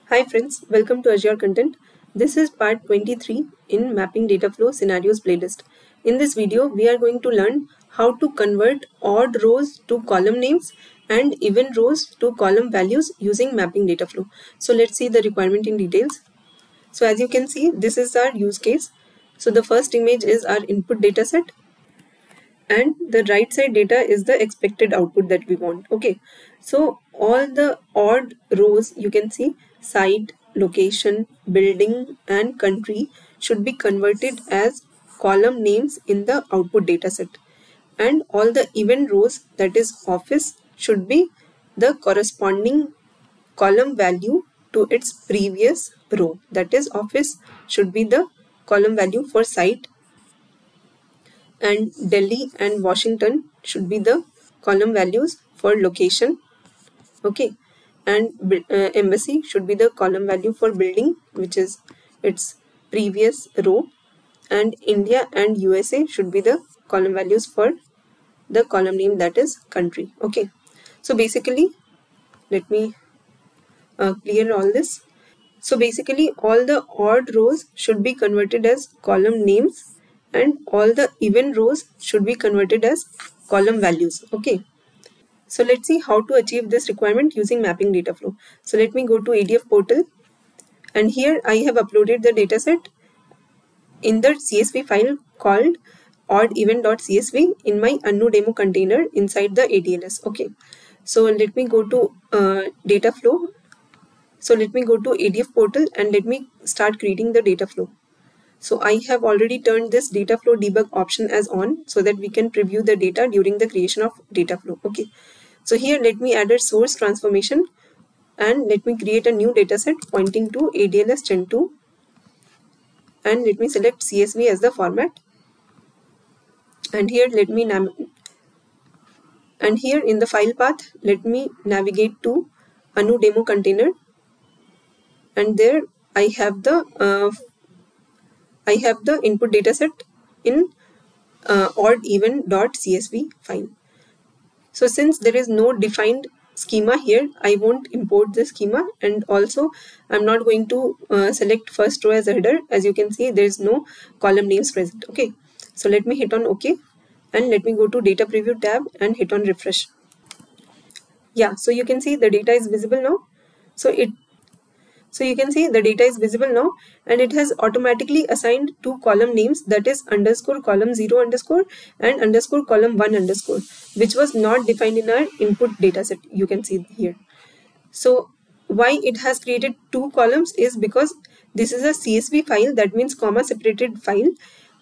Hi friends, welcome to Azure Content. This is part 23 in Mapping Dataflow Scenarios playlist. In this video, we are going to learn how to convert odd rows to column names and even rows to column values using Mapping Dataflow. So let's see the requirement in details. So as you can see, this is our use case. So the first image is our input dataset, and the right side data is the expected output that we want. Okay, so all the odd rows, you can see site, location, building and country should be converted as column names in the output dataset, and all the even rows, that is office, should be the corresponding column value to its previous row. That is, office should be the column value for site, and Delhi and Washington should be the column values for location. Okay, and embassy should be the column value for building, which is its previous row, and India and USA should be the column values for the column name, that is country. Okay, so basically let me clear all this. So basically all the odd rows should be converted as column names and all the even rows should be converted as column values. Okay, so let's see how to achieve this requirement using Mapping Dataflow. So let me go to ADF portal, and here I have uploaded the dataset in the CSV file called odd-even.csv in my Anu demo container inside the ADLS. Okay, so let me go to Dataflow. So let me go to ADF portal and let me start creating the data flow. So I have already turned this data flow debug option as on so that we can preview the data during the creation of data flow. Okay, so here let me add a source transformation and let me create a new dataset pointing to ADLS Gen 2, and let me select CSV as the format, and here let me here in the file path let me navigate to Anu demo container, and there I have the input dataset in odd-even.csv file. So since there is no defined schema here, I won't import the schema, and also I'm not going to select first row as a header. As you can see, there is no column names present. Okay, so let me hit on OK, and let me go to data preview tab and hit on refresh. Yeah, so you can see the data is visible now. So you can see the data is visible now, and it has automatically assigned two column names, that is underscore column 0 underscore and underscore column 1 underscore, which was not defined in our input dataset. You can see here. So why it has created two columns is because this is a CSV file, that means comma separated file,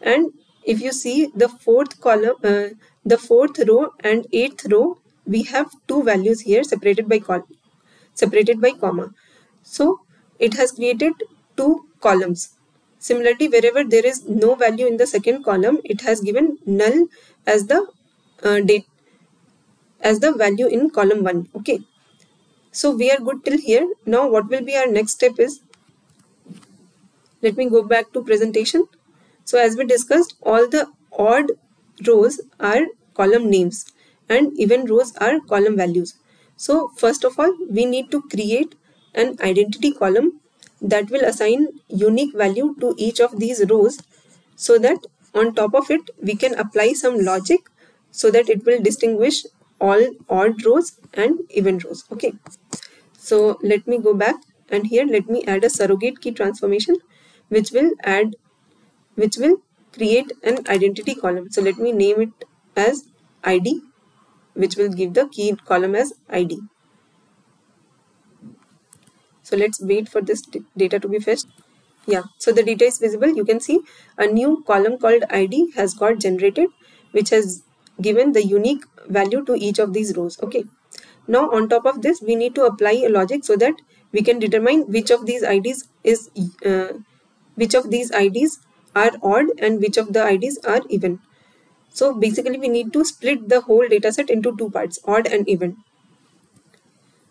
and if you see the fourth column, the fourth row and eighth row, we have two values here separated by comma. So it has created two columns. Similarly, wherever there is no value in the second column, it has given null as the value in column 1. Okay, so we are good till here. Now what will be our next step is, let me go back to presentation. So as we discussed, all the odd rows are column names and even rows are column values. So first of all, we need to create an identity column that will assign unique value to each of these rows, so that on top of it we can apply some logic so that it will distinguish all odd rows and even rows. Okay, so let me go back, and here let me add a surrogate key transformation which will create an identity column. So let me name it as ID, which will give the key column as ID. So let's wait for this data to be fetched. Yeah, so the data is visible. You can see a new column called ID has got generated, which has given the unique value to each of these rows. Okay, now on top of this we need to apply a logic so that we can determine which of these IDs are odd and which of the IDs are even. So basically we need to split the whole dataset into two parts, odd and even.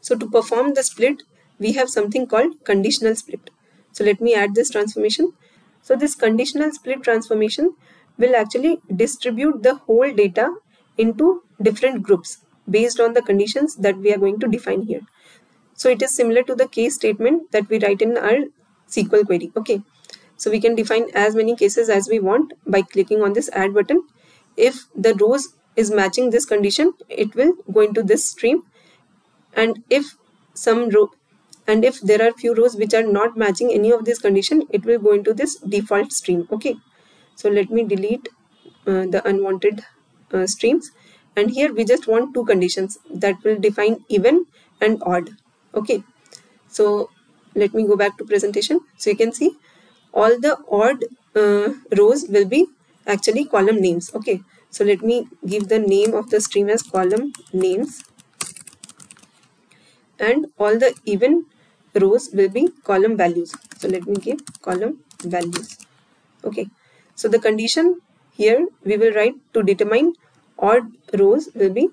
So to perform the split, we have something called conditional split. So let me add this transformation. So this conditional split transformation will actually distribute the whole data into different groups based on the conditions that we are going to define here. So it is similar to the case statement that we write in our SQL query. Okay, so we can define as many cases as we want by clicking on this add button. If the rows is matching this condition, it will go into this stream, and if there are few rows which are not matching any of this condition, it will go into this default stream. Okay, so let me delete the unwanted streams, and here we just want two conditions that will define even and odd. Okay, so let me go back to presentation. So you can see all the odd rows will be actually column names. Okay, so let me give the name of the stream as column names, and all the even rows will be column values. So let me give column values. Okay, so the condition here we will write to determine odd rows will be,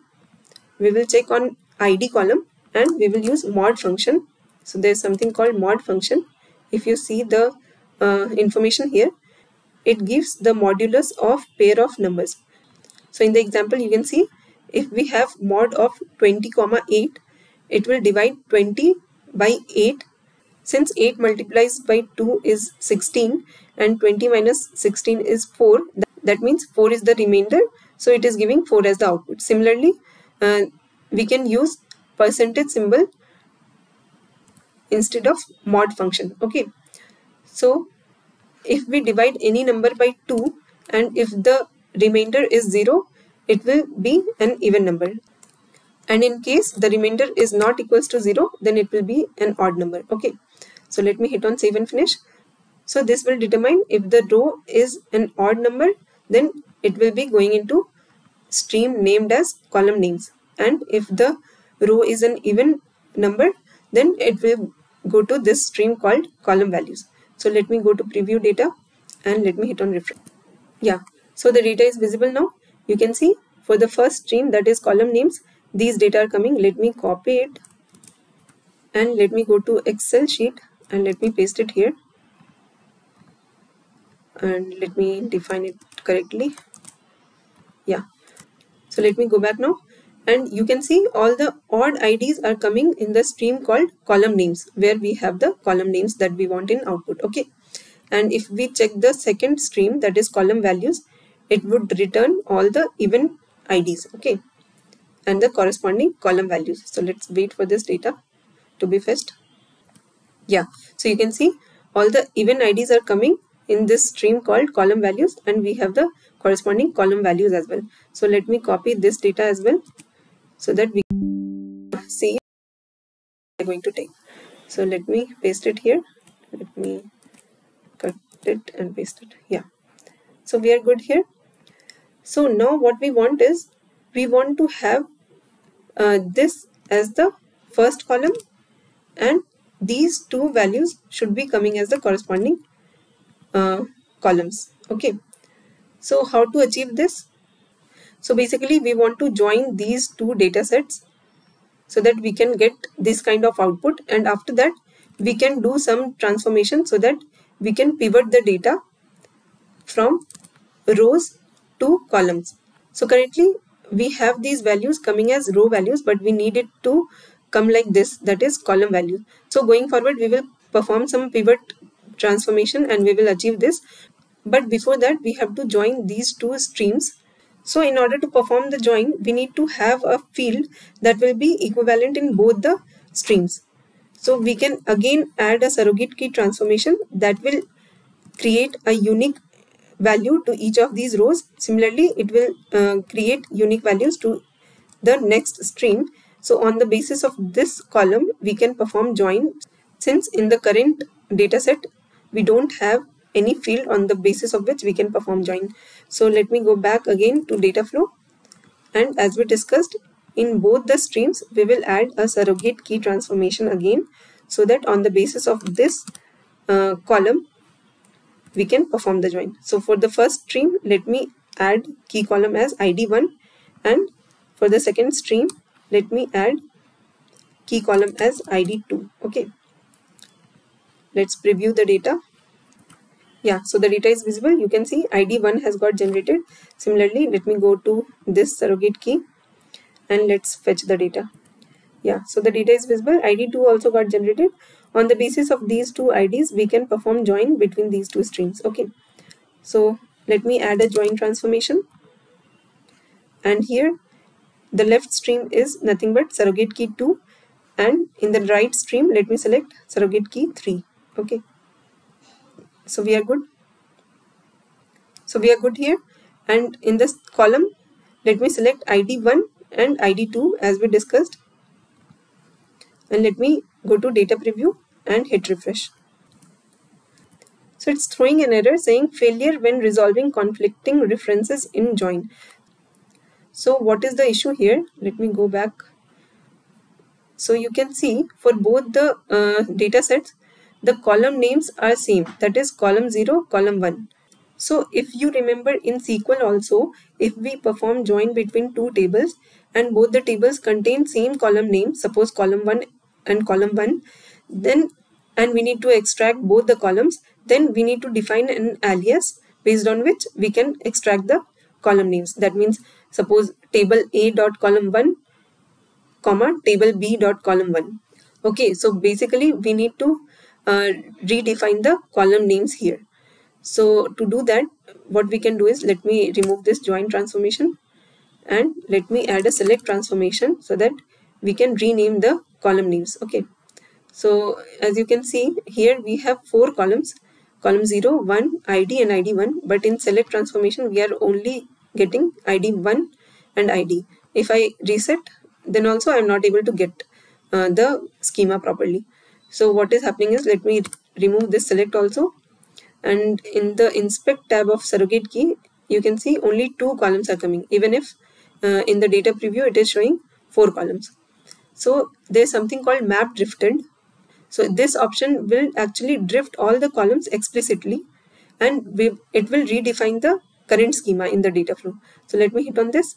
we will check on id column and we will use mod function. So there's something called mod function. If you see the information here, it gives the modulus of pair of numbers. So in the example you can see, if we have mod of 20,8, it will divide 20 by 8. Since 8 multiplies by 2 is 16 and 20 minus 16 is 4, that means 4 is the remainder, so it is giving 4 as the output. Similarly, we can use percentage symbol instead of mod function. Okay, so if we divide any number by 2 and if the remainder is 0, it will be an even number, and in case the remainder is not equals to 0, then it will be an odd number. Okay, so let me hit on save and finish. So this will determine if the row is an odd number, then it will be going into stream named as column names, and if the row is an even number, then it will go to this stream called column values. So let me go to preview data and let me hit on refresh. Yeah, so the data is visible now. You can see for the first stream, that is column names, these data are coming. Let me copy it and let me go to Excel sheet and let me paste it here, and let me define it correctly. Yeah, so let me go back now, and you can see all the odd IDs are coming in the stream called column names, where we have the column names that we want in output. Okay, and if we check the second stream, that is column values, it would return all the even IDs. Okay, and the corresponding column values. So let's wait for this data to be fetched. Yeah, so you can see all the even IDs are coming in this stream called column values, and we have the corresponding column values as well. So let me copy this data as well so that we see I'm going to take. So let me paste it here. Let me cut it and paste it. Yeah, so we are good here. So now what we want is, we want to have this as the first column, and these two values should be coming as the corresponding columns. Okay, so how to achieve this? So basically we want to join these two data sets so that we can get this kind of output, and after that we can do some transformation so that we can pivot the data from rows to columns. So currently we have these values coming as row values, but we need it to come like this, that is column value. So going forward we will perform some pivot transformation and we will achieve this, but before that we have to join these two streams. So in order to perform the join, we need to have a field that will be equivalent in both the streams. So we can again add a surrogate key transformation that will create a unique value to each of these rows. Similarly, it will create unique values to the next stream. So on the basis of this column, we can perform join, since in the current data set, we don't have any field on the basis of which we can perform join. So let me go back again to dataflow, and as we discussed, in both the streams we will add a surrogate key transformation again, so that on the basis of this column we can perform the join. So for the first stream, let me add key column as id1, and for the second stream let me add key column as id2. Okay, let's preview the data. Yeah, so the data is visible. You can see id1 has got generated. Similarly, let me go to this surrogate key and let's fetch the data. Yeah, so the data is visible. ID2 also got generated. On the basis of these two IDs, we can perform join between these two streams. Okay, so let me add a join transformation. And here the left stream is nothing but surrogate key 2, and in the right stream let me select surrogate key 3. Okay, so we are good. So we are good here, and in this column let me select ID1 and ID2 as we discussed, and let me go to data preview and hit refresh. So it's throwing an error saying failure when resolving conflicting references in join. So what is the issue here? Let me go back. So you can see for both the data sets, the column names are same, that is column 0, column 1. So if you remember in SQL also, if we perform join between two tables and both the tables contain same column name, suppose column 1 and column 1, then and we need to extract both the columns, then we need to define an alias based on which we can extract the column names. That means suppose table A dot column 1 comma table B dot column 1. Okay, so basically we need to redefine the column names here. So to do that, what we can do is, let me remove this join transformation and let me add a select transformation so that we can rename the column names. Okay, so as you can see here we have 4 columns, column 0, 1, ID and ID1, but in select transformation we are only getting ID1 and ID. If I reset, then also I am not able to get the schema properly. So what is happening is, let me remove this select also, and in the inspect tab of surrogate key you can see only 2 columns are coming, even if in the data preview it is showing 4 columns. So there is something called map drifted. So this option will actually drift all the columns explicitly, and it will redefine the current schema in the data flow. So let me hit on this,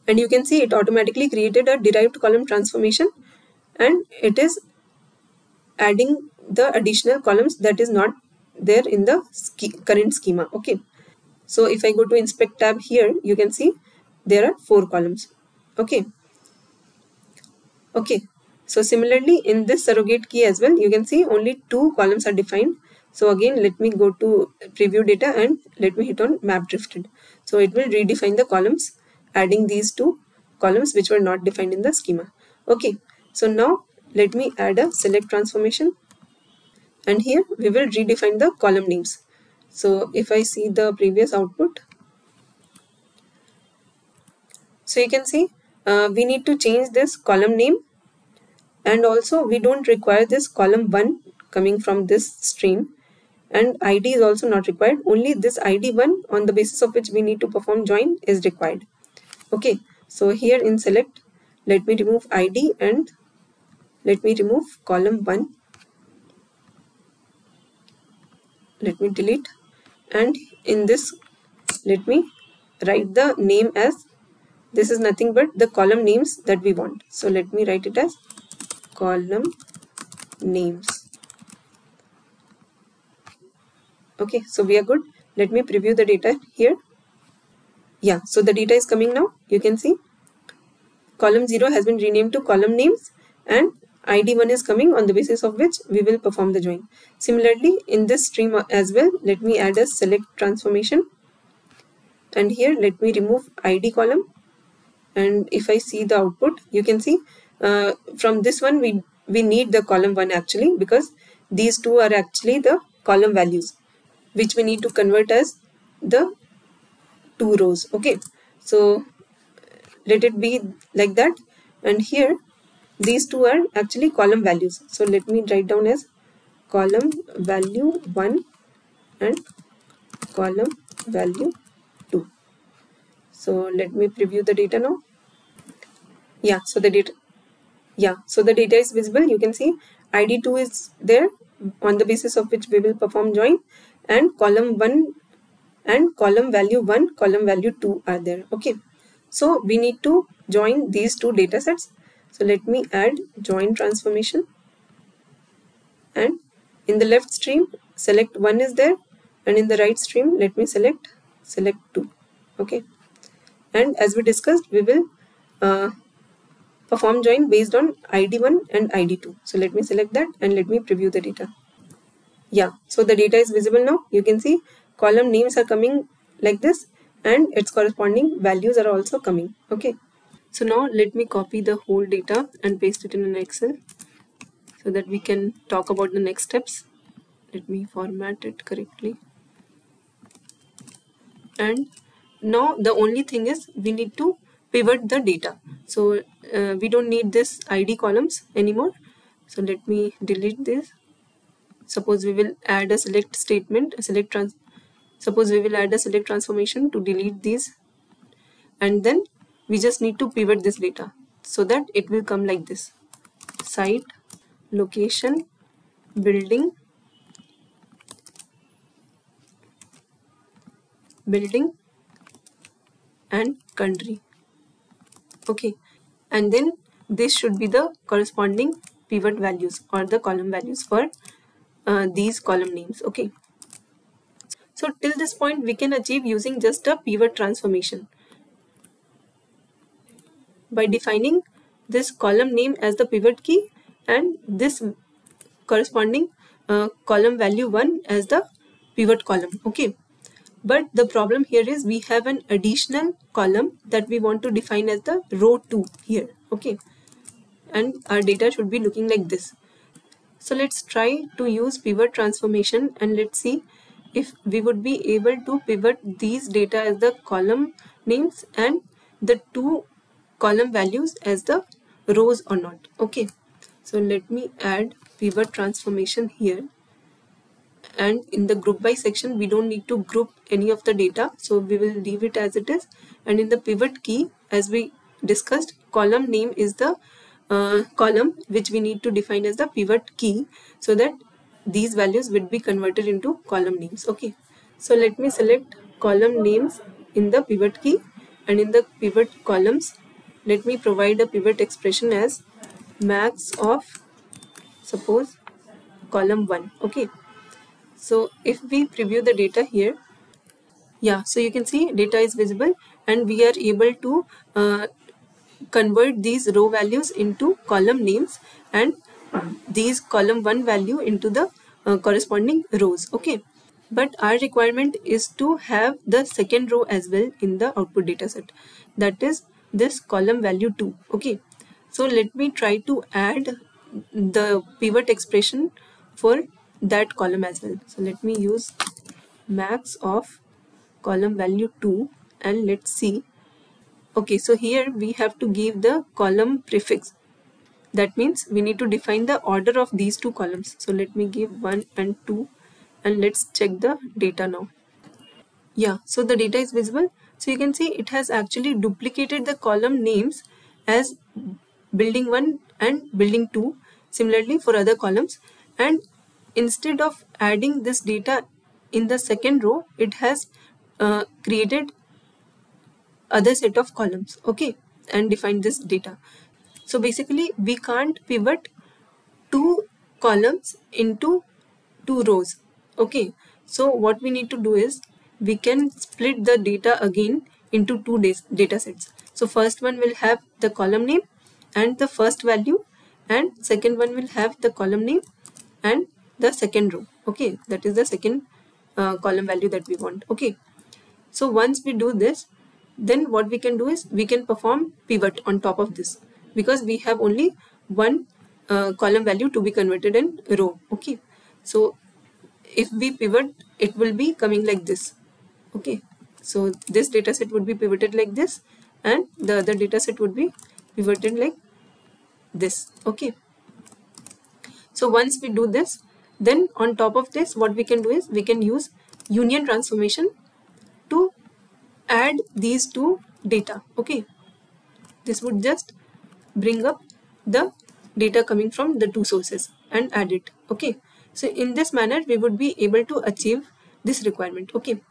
and you can see it automatically created a derived column transformation, and it is adding the additional columns that is not there in the current schema. Okay, so if I go to inspect tab here, you can see there are 4 columns. Okay, so similarly in this surrogate key as well, you can see only 2 columns are defined. So again let me go to preview data and let me hit on map drifted. So it will redefine the columns, adding these 2 columns which were not defined in the schema. Okay, so now let me add a select transformation, and here we will redefine the column names. So if I see the previous output, so you can see we need to change this column name, and also we don't require this column 1 coming from this stream, and ID is also not required. Only this ID1 on the basis of which we need to perform join is required. Okay, so here in select, let me remove ID and let me remove column 1. Let me delete, and in this let me write the name as, this is nothing but the column names that we want. So let me write it as column names. Okay, so we are good. Let me preview the data here. Yeah, so the data is coming now. You can see column 0 has been renamed to column names, and ID1 is coming, on the basis of which we will perform the join. Similarly in this stream as well, let me add a select transformation, and here let me remove ID column, and if I see the output, you can see from this one we need the column 1 actually, because these 2 are actually the column values which we need to convert as the 2 rows. Okay, so let it be like that, and here these 2 are actually column values. So let me write down as column value 1 and column value 2. So let me preview the data now. Yeah, so the data is visible. You can see ID2 is there, on the basis of which we will perform join, and column 1 and column value 1, column value 2 are there. Okay, so we need to join these 2 data sets. So let me add join transformation, and in the left stream select 1 is there, and in the right stream let me select 2. Okay, and as we discussed, we will perform join based on ID1 and ID2. So let me select that and let me preview the data. Yeah, so the data is visible now. You can see column names are coming like this and its corresponding values are also coming. Okay. So now let me copy the whole data and paste it in an Excel so that we can talk about the next steps. Let me format it correctly. And now the only thing is we need to pivot the data. So we don't need this ID columns anymore. So let me delete this. Suppose we will add a select statement, suppose we will add a select transformation to delete these, and then we just need to pivot this data so that it will come like this: site, location, building, and country. Okay, and then this should be the corresponding pivot values or the column values for these column names. Okay, so till this point we can achieve using just a pivot transformation by defining this column name as the pivot key and this corresponding column value 1 as the pivot column. Okay, but the problem here is we have an additional column that we want to define as the row 2 here. Okay, and our data should be looking like this. So let's try to use pivot transformation and let's see if we would be able to pivot these data as the column names and the 2 column values as the rows or not. Okay, so let me add pivot transformation here, and in the group by section we don't need to group any of the data, so we will leave it as it is. And in the pivot key, as we discussed, column name is the column which we need to define as the pivot key so that these values will be converted into column names. Okay, so let me select column names in the pivot key, and in the pivot columns let me provide a pivot expression as max of, suppose, column 1. Okay, so if we preview the data here, yeah, so you can see data is visible and we are able to convert these row values into column names and these column 1 value into the corresponding rows. Okay, but our requirement is to have the second row as well in the output data set, that is this column value 2. Okay, so let me try to add the pivot expression for that column as well. So let me use max of column value 2 and let's see. Okay, so here we have to give the column prefix. That means we need to define the order of these 2 columns. So let me give 1 and 2 and let's check the data now. Yeah, so the data is visible. So you can see it has actually duplicated the column names as building 1 and building 2, similarly for other columns, and instead of adding this data in the second row, it has created other set of columns. Okay, and defined this data. So basically we can't pivot 2 columns into 2 rows. Okay, so what we need to do is we can split the data again into 2 data sets. So first one will have the column name and the first value, and second one will have the column name and the second row. Okay, that is the second column value that we want. Okay, so once we do this, then what we can do is we can perform pivot on top of this, because we have only one column value to be converted in row. Okay, so if we pivot, it will be coming like this. Okay, so this data set would be pivoted like this and the other data set would be pivoted like this. Okay, so once we do this, then on top of this what we can do is we can use union transformation to add these 2 data. Okay, this would just bring up the data coming from the 2 sources and add it. Okay, so in this manner we would be able to achieve this requirement. Okay,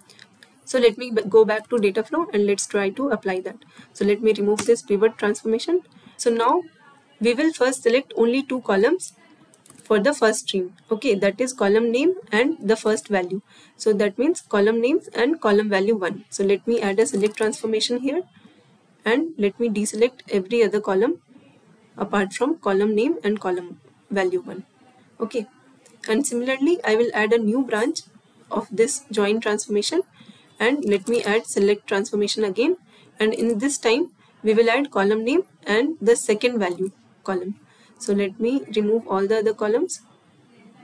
so let me go back to dataflow and let's try to apply that. So let me remove this pivot transformation. So now we will first select only 2 columns for the first stream. Okay, that is column name and the first value. So that means column names and column value 1. So let me add a select transformation here and let me deselect every other column apart from column name and column value 1. Okay, and similarly I will add a new branch of this join transformation, and let me add select transformation again, and in this time we will add column name and the second value column. So let me remove all the other columns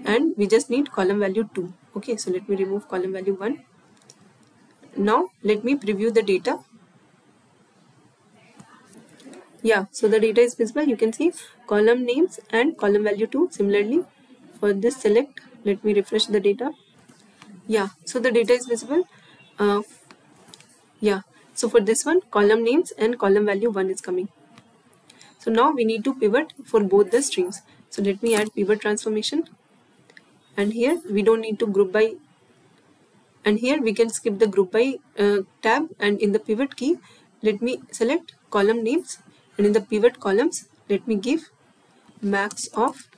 and we just need column value 2. Okay, so let me remove column value 1. Now let me preview the data. Yeah, so the data is visible. You can see column names and column value 2. Similarly for this select, let me refresh the data. Yeah, so the data is visible. Yeah, so for this one, column names and column value 1 is coming. So now we need to pivot for both the streams. So let me add pivot transformation, and here we don't need to group by, and here we can skip the group by tab, and in the pivot key let me select column names, and in the pivot columns let me give max of,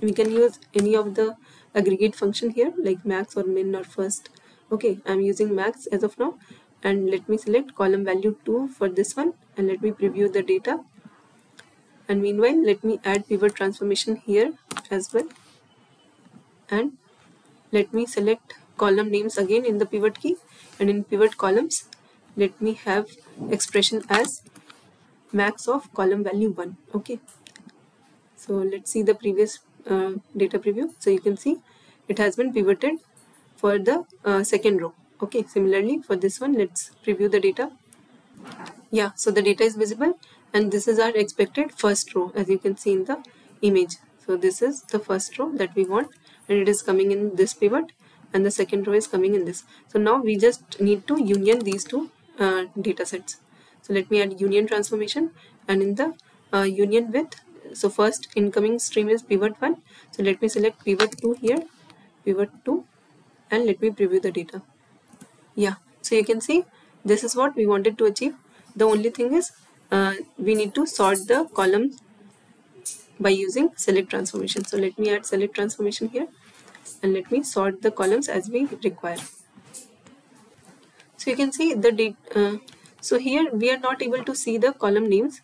we can use any of the aggregate function here like max or min or first. Okay, I'm using max as of now, and let me select column value 2 for this one, and let me preview the data. And meanwhile let me add pivot transformation here as well, and let me select column names again in the pivot key, and in pivot columns let me have expression as max of column value 1. Okay, so let's see the previous data preview. So you can see it has been pivoted for the second row. Okay, similarly for this one, let's preview the data. Yeah, so the data is visible, and this is our expected first row, as you can see in the image. So this is the first row that we want, and it is coming in this pivot, and the second row is coming in this. So now we just need to union these two data sets. So let me add union transformation, and in the union with, so first incoming stream is pivot 1. So let me select pivot 2 here, pivot 2, and let me preview the data. Yeah, so you can see this is what we wanted to achieve. The only thing is we need to sort the columns by using select transformation. So let me add select transformation here, and let me sort the columns as we require. So you can see the data. So here we are not able to see the column names.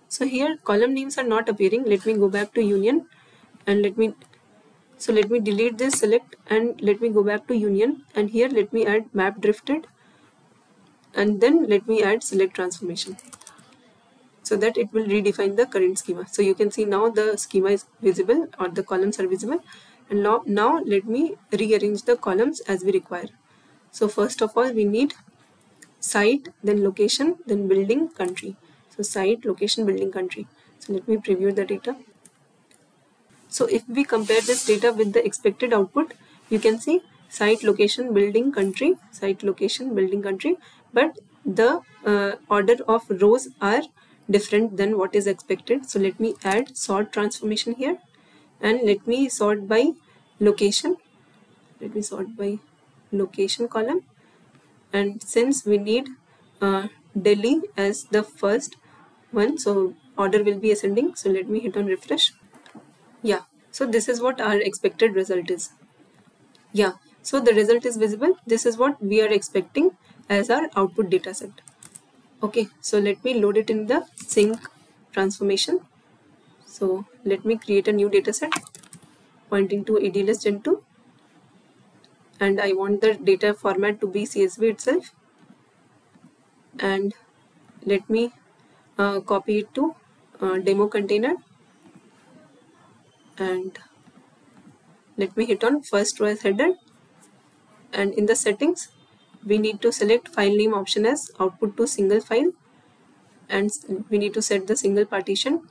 So here column names are not appearing. Let me go back to union, and let me delete this select, and let me go back to union, and here let me add map drifted, and then let me add select transformation, so that it will redefine the current schema. So you can see now the schema is visible, or the columns are visible, and now let me rearrange the columns as we require. So first of all we need site, then location, then building, country. So site, location, building, country. So let me preview the data. So if we compare this data with the expected output, you can see site, location, building, country, site, location, building, country, but the order of rows are different than what is expected. So let me add sort transformation here, and let me sort by location. Let me sort by location column, and since we need Delhi as the first one, so order will be ascending. So let me hit on refresh. Yeah, so this is what our expected result is. Yeah, so the result is visible. This is what we are expecting as our output data set. Okay, so let me load it in the sync transformation. So let me create a new data set pointing to ADLS Gen 2, and I want the data format to be CSV itself, and let me copy it to demo container, and let me hit on first row as header, and in the settings we need to select file name option as output to single file, and we need to set the single partition,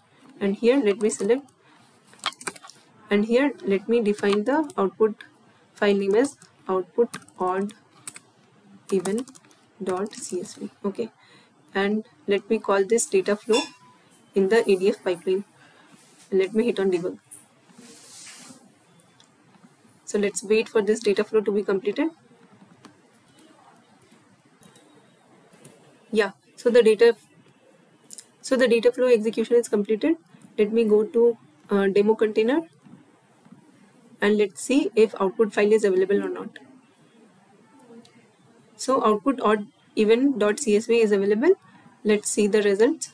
and here let me select, and here let me define the output file name as output odd even .csv. Okay, and let me call this data flow in the ADF pipeline, and let me hit on debug. So let's wait for this data flow to be completed. Yeah, so the data flow execution is completed. Let me go to demo container, and let's see if output file is available or not. So output odd even .csv is available. Let's see the results.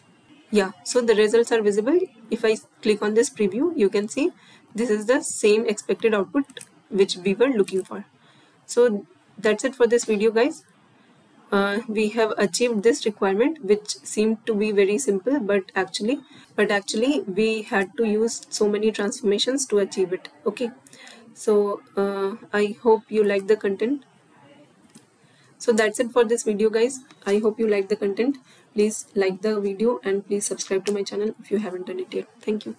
Yeah, so the results are visible. If I click on this preview, you can see this is the same expected output which we were looking for. So that's it for this video, guys. We have achieved this requirement, which seemed to be very simple, but actually we had to use so many transformations to achieve it. Okay, so I hope you like the content. So that's it for this video, guys. I hope you like the content. Please like the video and please subscribe to my channel if you haven't done it yet. Thank you.